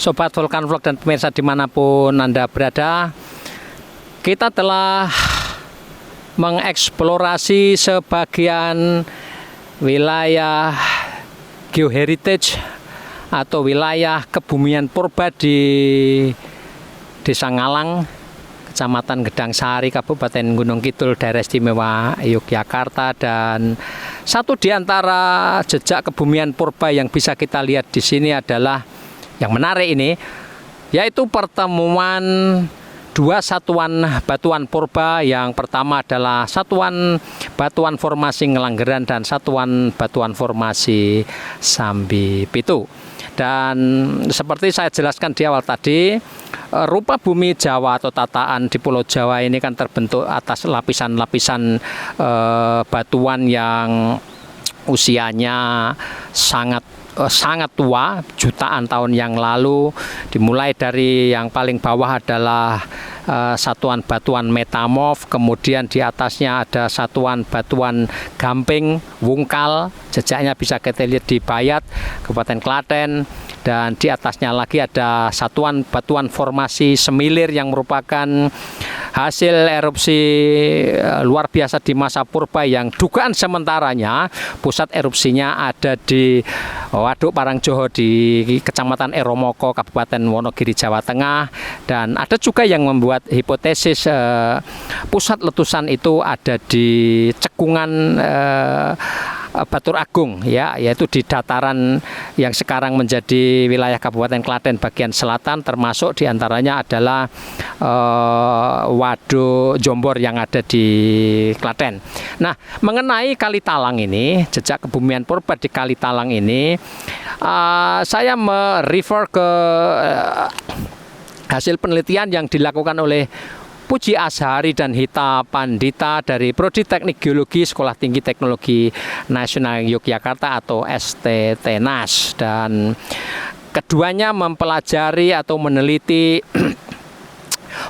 Sobat Vulkan Vlog dan pemirsa dimanapun Anda berada, kita telah mengeksplorasi sebagian wilayah geoheritage atau wilayah kebumian purba di Desa Ngalang, Kecamatan Gedang Sari, Kabupaten Gunung Kidul, Daerah Istimewa Yogyakarta. Dan satu di antara jejak kebumian purba yang bisa kita lihat di sini adalah yang menarik ini, yaitu pertemuan dua satuan batuan purba. Yang pertama adalah Satuan Batuan Formasi Ngelanggeran dan Satuan Batuan Formasi Sambi Pitu. Dan seperti saya jelaskan di awal tadi, rupa bumi Jawa atau tataan di Pulau Jawa ini kan terbentuk atas lapisan-lapisan batuan yang usianya sangat tua, jutaan tahun yang lalu. Dimulai dari yang paling bawah adalah satuan batuan metamorf, kemudian di atasnya ada satuan batuan gamping wungkal, jejaknya bisa kita lihat di Bayat, Kabupaten Klaten. Dan di atasnya lagi ada satuan batuan formasi Semilir yang merupakan hasil erupsi luar biasa di masa purba yang dugaan sementaranya pusat erupsinya ada di Waduk Parangjoho di Kecamatan Eromoko, Kabupaten Wonogiri, Jawa Tengah. Dan ada juga yang membuat hipotesis pusat letusan itu ada di cekungan Batur Agung, ya, yaitu di dataran yang sekarang menjadi wilayah Kabupaten Klaten bagian selatan, termasuk diantaranya adalah Waduk Jombor yang ada di Klaten. Nah, mengenai Kali Talang ini, jejak kebumian purba di Kali Talang ini, saya merefer ke hasil penelitian yang dilakukan oleh Puji Ashari dan Hita Pandita dari Prodi Teknik Geologi Sekolah Tinggi Teknologi Nasional Yogyakarta atau STTNAS. Dan keduanya mempelajari atau meneliti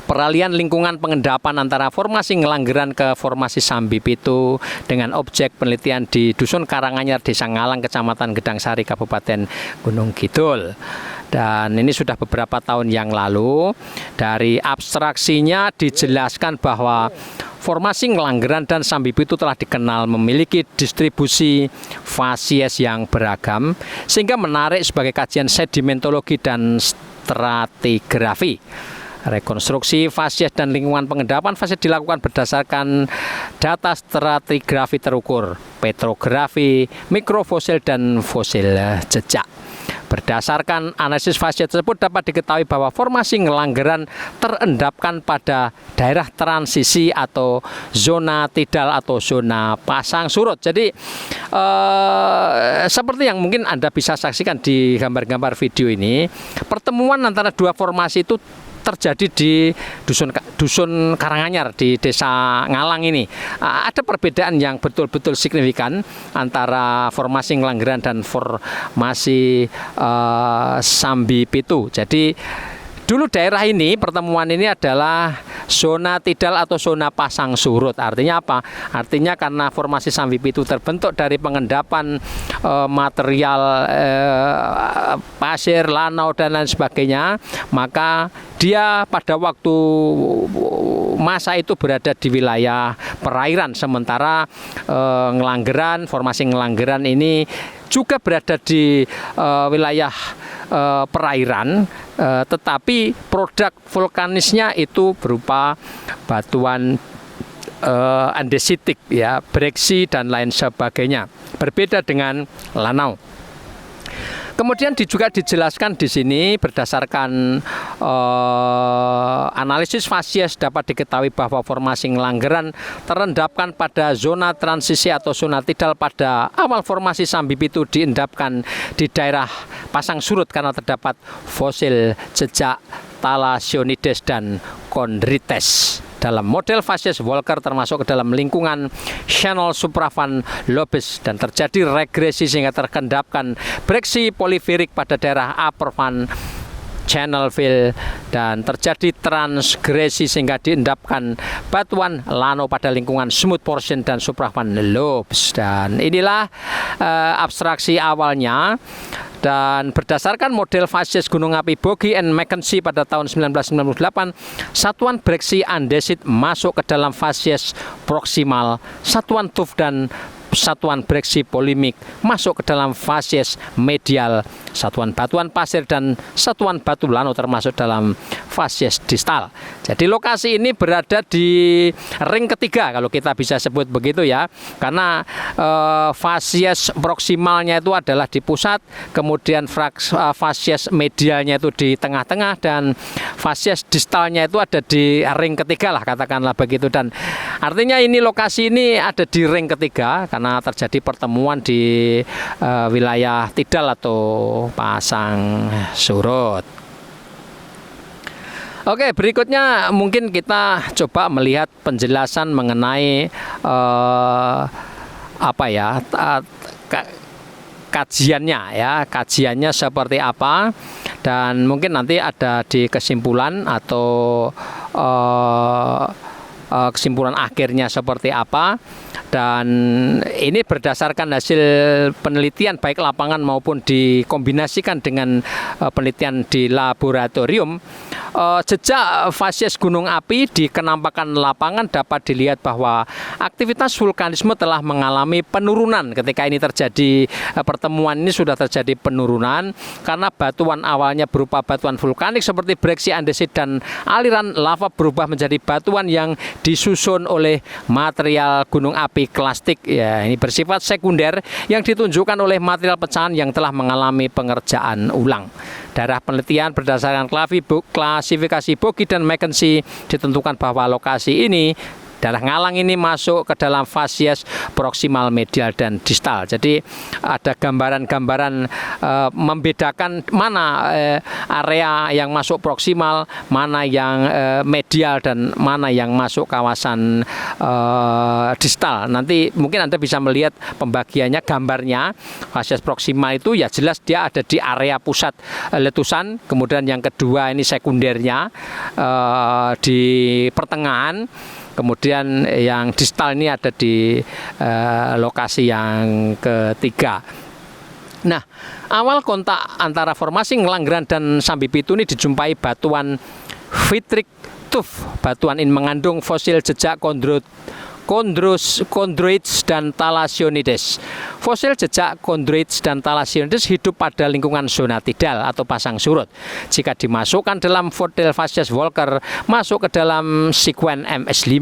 peralihan lingkungan pengendapan antara formasi Ngelanggeran ke formasi Sambi Pitu dengan objek penelitian di Dusun Karanganyar, Desa Ngalang, Kecamatan Gedang Sari, Kabupaten Gunung Kidul. Dan ini sudah beberapa tahun yang lalu. Dari abstraksinya dijelaskan bahwa formasi Ngelanggeran dan Sambi Pitu telah dikenal memiliki distribusi fasies yang beragam, sehingga menarik sebagai kajian sedimentologi dan stratigrafi. Rekonstruksi fasies dan lingkungan pengendapan fasies dilakukan berdasarkan data stratigrafi terukur, petrografi, mikrofosil, dan fosil jejak. Berdasarkan analisis fasies tersebut dapat diketahui bahwa formasi Ngelanggeran terendapkan pada daerah transisi atau zona tidal atau zona pasang surut. Jadi seperti yang mungkin Anda bisa saksikan di gambar-gambar video ini, pertemuan antara dua formasi itu terjadi di Dusun Karanganyar di Desa Ngalang ini. Ada perbedaan yang betul-betul signifikan antara formasi Ngelanggeran dan formasi Sambi Pitu. Jadi dulu daerah ini, pertemuan ini adalah zona tidal atau zona pasang surut. Artinya apa? Artinya karena formasi Sambi Pitu terbentuk dari pengendapan material pasir, lanau, dan lain sebagainya, maka dia pada waktu masa itu berada di wilayah perairan. Sementara Ngelanggeran, formasi Ngelanggeran ini juga berada di wilayah perairan, tetapi produk vulkanisnya itu berupa batuan andesitik, ya, breksi dan lain sebagainya. Berbeda dengan lanau. Kemudian juga dijelaskan di sini berdasarkan analisis fasies dapat diketahui bahwa formasi Ngelanggeran terendapkan pada zona transisi atau zona tidal pada awal formasi Sambi Pitu diendapkan di daerah pasang surut karena terdapat fosil jejak Thalassionides dan Chondrites dalam model fasies Walker, termasuk ke dalam lingkungan channel supravan lobes, dan terjadi regresi sehingga terendapkan breksi poliferik pada daerah upper van Channelville, dan terjadi transgresi sehingga diendapkan batuan lano pada lingkungan smooth portion dan supravan lobes. Dan inilah abstraksi awalnya. Dan berdasarkan model fasies gunung api Bogie and Mackenzie pada tahun 1998, satuan breksi andesit masuk ke dalam fasies proksimal, satuan tuf dan satuan breksi polimik masuk ke dalam fasies medial, satuan batuan pasir dan satuan batu lano termasuk dalam fasies distal. Jadi lokasi ini berada di ring ketiga kalau kita bisa sebut begitu ya, karena fasies proksimalnya itu adalah di pusat, kemudian fasies medialnya itu di tengah-tengah, dan fasies distalnya itu ada di ring ketiga lah, katakanlah begitu. Dan artinya ini lokasi ini ada di ring ketiga karena terjadi pertemuan di wilayah tidal atau pasang surut. Oke, berikutnya mungkin kita coba melihat penjelasan mengenai kajiannya ya, kajiannya seperti apa, dan mungkin nanti ada di kesimpulan atau kesimpulan akhirnya seperti apa. Dan ini berdasarkan hasil penelitian baik lapangan maupun dikombinasikan dengan penelitian di laboratorium. Jejak fasies gunung api di kenampakan lapangan dapat dilihat bahwa aktivitas vulkanisme telah mengalami penurunan. Ketika ini terjadi pertemuan ini sudah terjadi penurunan karena batuan awalnya berupa batuan vulkanik seperti breksi andesit dan aliran lava berubah menjadi batuan yang disusun oleh material gunung api klastik ya, ini bersifat sekunder yang ditunjukkan oleh material pecahan yang telah mengalami pengerjaan ulang. Daerah penelitian berdasarkan klasifikasi Bogie dan Mackenzie ditentukan bahwa lokasi ini, daerah Ngalang ini masuk ke dalam fasies proksimal, medial, dan distal. Jadi ada gambaran-gambaran membedakan mana area yang masuk proksimal, mana yang medial, dan mana yang masuk kawasan distal. Nanti mungkin Anda bisa melihat pembagiannya, gambarnya. Fasies proksimal itu ya jelas dia ada di area pusat letusan, kemudian yang kedua ini sekundernya di pertengahan. Kemudian yang distal ini ada di lokasi yang ketiga. Nah, awal kontak antara formasi Ngelanggeran dan Sambipitu ini dijumpai batuan Vitrik tuf. Batuan ini mengandung fosil jejak Chondroids dan Thalassionides. Fosil jejak Chondroids dan Thalassionides hidup pada lingkungan zona tidal atau pasang surut. Jika dimasukkan dalam model fasies Walker, masuk ke dalam sekuen MS5.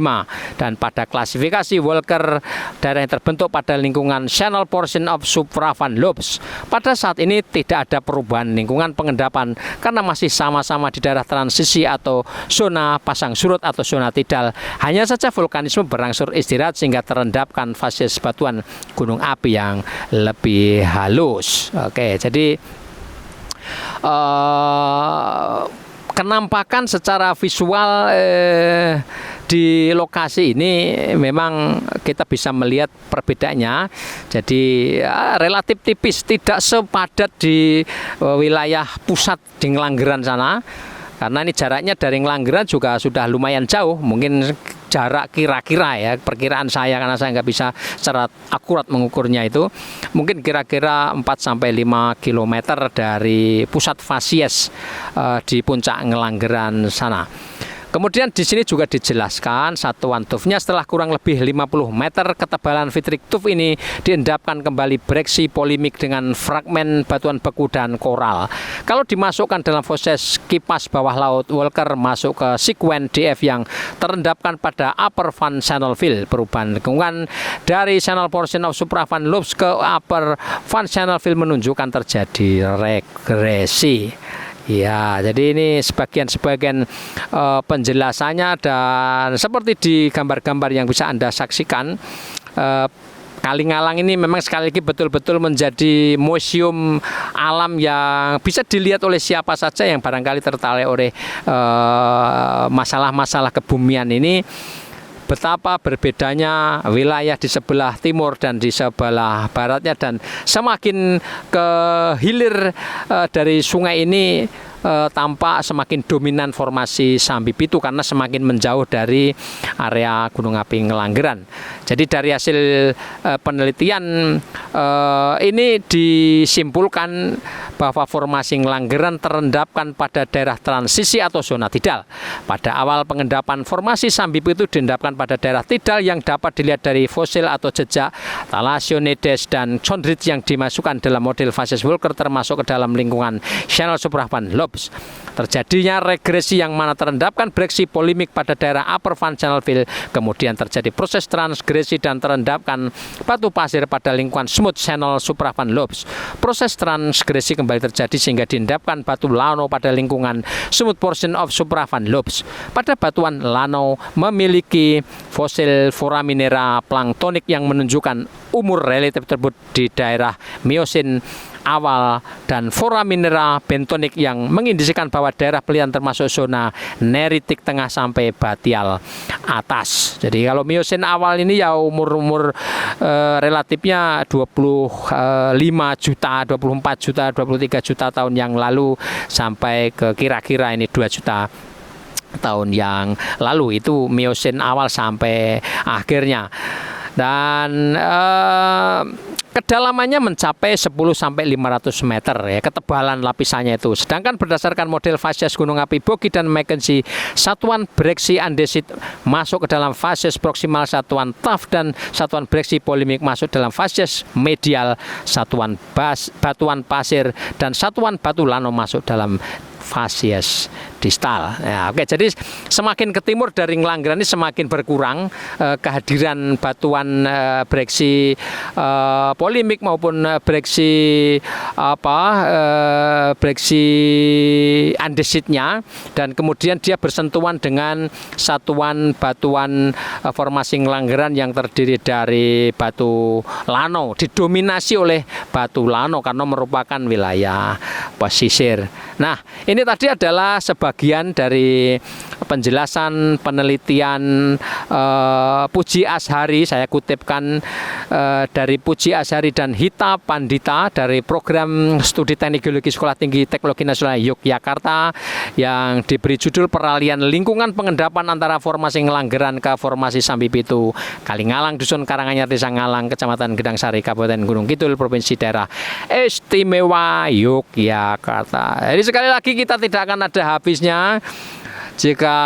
Dan pada klasifikasi Walker, daerah yang terbentuk pada lingkungan channel portion of supravan lobes. Pada saat ini tidak ada perubahan lingkungan pengendapan karena masih sama-sama di daerah transisi atau zona pasang surut atau zona tidal. Hanya saja vulkanisme berangsur istirahat sehingga terendapkan fasies batuan gunung api yang lebih halus. Oke, jadi kenampakan secara visual di lokasi ini memang kita bisa melihat perbedaannya. Jadi relatif tipis, tidak sepadat di wilayah pusat di Ngelanggeran sana. Karena ini jaraknya dari Ngelanggeran juga sudah lumayan jauh, mungkin jarak kira-kira ya, perkiraan saya karena saya nggak bisa secara akurat mengukurnya itu, mungkin kira-kira 4-5 km dari pusat fasies di puncak Ngelanggeran sana. Kemudian di sini juga dijelaskan satuan tufnya setelah kurang lebih 50 meter ketebalan vitrik tuf ini diendapkan kembali breksi polimik dengan fragmen batuan beku dan koral. Kalau dimasukkan dalam fasies kipas bawah laut Walker masuk ke sekuen DF yang terendapkan pada upper van channel fill. Perubahan lingkungan dari channel portion of supravan lobes ke upper van channel fill menunjukkan terjadi regresi. Ya, jadi ini sebagian penjelasannya, dan seperti di gambar-gambar yang bisa Anda saksikan, Kali Ngalang ini memang sekali lagi betul-betul menjadi museum alam yang bisa dilihat oleh siapa saja yang barangkali tertarik oleh masalah-masalah kebumian ini. Betapa berbedanya wilayah di sebelah timur dan di sebelah baratnya, dan semakin ke hilir dari sungai ini tampak semakin dominan formasi Sambipitu karena semakin menjauh dari area Gunung Api Ngelanggeran. Jadi dari hasil penelitian ini disimpulkan bahwa formasi ngelanggeran terendapkan pada daerah transisi atau zona tidal. Pada awal pengendapan formasi Sambipu itu diendapkan pada daerah tidal yang dapat dilihat dari fosil atau jejak Thalassionides dan chondrites yang dimasukkan dalam model Facies Walker termasuk ke dalam lingkungan channel supravan lobes. Terjadinya regresi yang mana terendapkan breksi polimik pada daerah upper van channel field, kemudian terjadi proses transgresi dan terendapkan batu pasir pada lingkungan smooth channel supravan lobes. Proses transgresi kembali terjadi sehingga diendapkan batu lano pada lingkungan smooth portion of supravan lobes. Pada batuan lano memiliki fosil foraminera planktonik yang menunjukkan umur relatif tersebut di daerah Miosin awal dan foraminera bentonik yang mengindikasikan bahwa daerah pelihan termasuk zona neritik tengah sampai batial atas. Jadi kalau Miosin awal ini ya umur relatifnya 25 juta, 24 juta, 23 juta tahun yang lalu sampai ke kira-kira ini 2 juta tahun yang lalu. Itu Miosin awal sampai akhirnya. Dan kedalamannya mencapai 10 sampai 500 meter ya, ketebalan lapisannya itu. Sedangkan berdasarkan model fasies Gunung Api Bogi dan Mackenzie, satuan breksi andesit masuk ke dalam fasies proksimal, satuan tuff dan satuan breksi polimik masuk dalam fasies medial, satuan batuan pasir dan satuan batu lano masuk dalam fasies distal. Ya, oke, jadi semakin ke timur dari Ngelanggeran ini semakin berkurang kehadiran batuan breksi polimik maupun breksi breksi andesitnya, dan kemudian dia bersentuhan dengan satuan batuan formasi Ngelanggeran yang terdiri dari batu lano, didominasi oleh batu lano karena merupakan wilayah pesisir. Nah, ini tadi adalah sebagian dari penjelasan penelitian Puji Ashari. Saya kutipkan dari Puji Ashari dan Hita Pandita dari program studi teknik geologi Sekolah Tinggi Teknologi Nasional Yogyakarta yang diberi judul Peralihan Lingkungan Pengendapan Antara Formasi Ngelanggeran ke Formasi Sambipitu, Kalingalang, Dusun Karanganyar, Desa Ngalang, Kecamatan Gedangsari, Kabupaten Gunung Kidul, Provinsi Daerah Istimewa Yogyakarta. Jadi sekali lagi kita tidak akan ada habisnya jika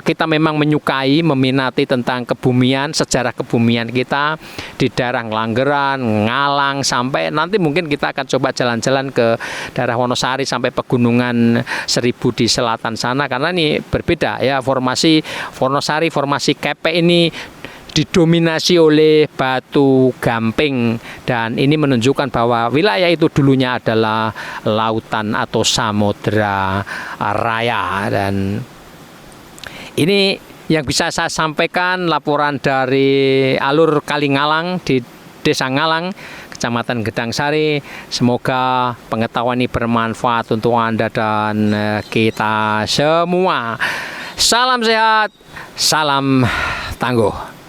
kita memang menyukai, meminati tentang kebumian, sejarah kebumian kita di daerah Ngelanggeran, Ngalang, sampai nanti mungkin kita akan coba jalan-jalan ke daerah Wonosari sampai pegunungan Seribu di selatan sana, karena ini berbeda ya, formasi Wonosari, formasi Kepe ini didominasi oleh batu gamping, dan ini menunjukkan bahwa wilayah itu dulunya adalah lautan atau samudra raya. Dan ini yang bisa saya sampaikan laporan dari alur Kalingalang di Desa Ngalang, Kecamatan Gedangsari. Semoga pengetahuan ini bermanfaat untuk Anda dan kita semua. Salam sehat, salam tangguh.